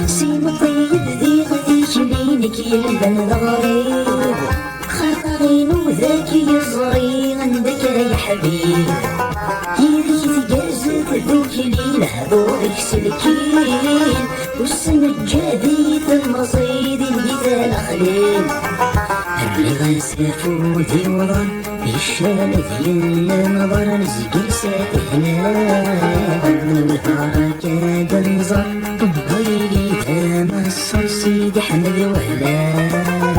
سيما طيب ذي غديك لينك يلبن الغريب خاطرين وذاكي يصغي عندك يا حبيب يديك تقازت ذوك ليلة ذوك سلكين والسنة جاديت المصيد اللي الأخلين اللي غنسافو ذي وطن الشام ذي النظر نزقل ساتهنا والبركة دنظر ضيلي تام الصر سيدي حمد وهلال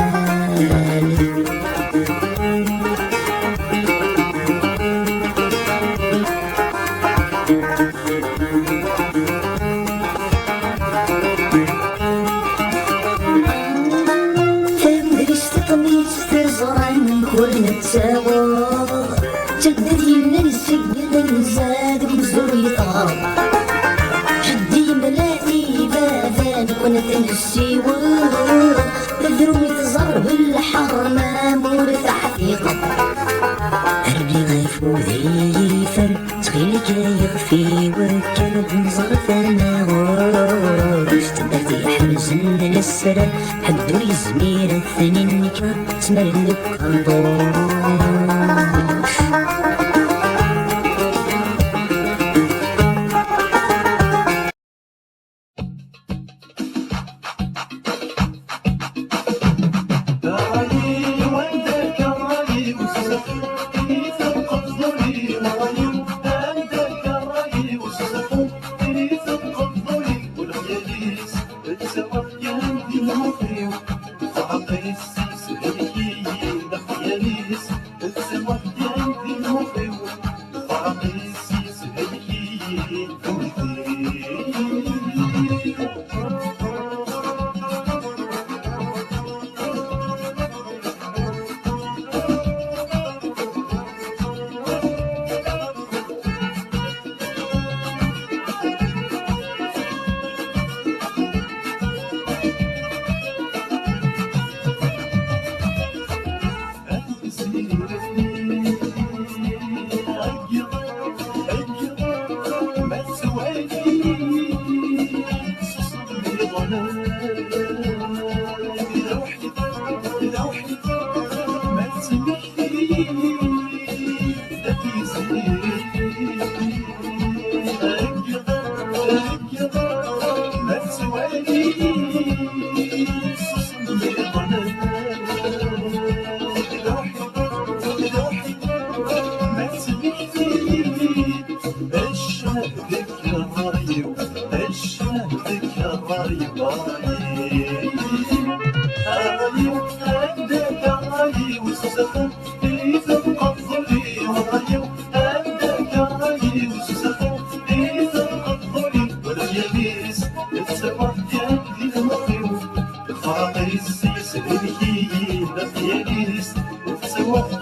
نتساوى جدد يمنا نسجد نزاد بزور يطغى جدي ملاتي بابان كنت نسيوى تدرو يتزر بالحرمة مورث حقيقة قلبي غيفو ذي فر تخيلك يغفي وكان بنظر ثنا غور اشتبهتي حمزن للسرى حدو يزمير الثاني النكرة تملك الضروش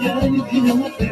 يعني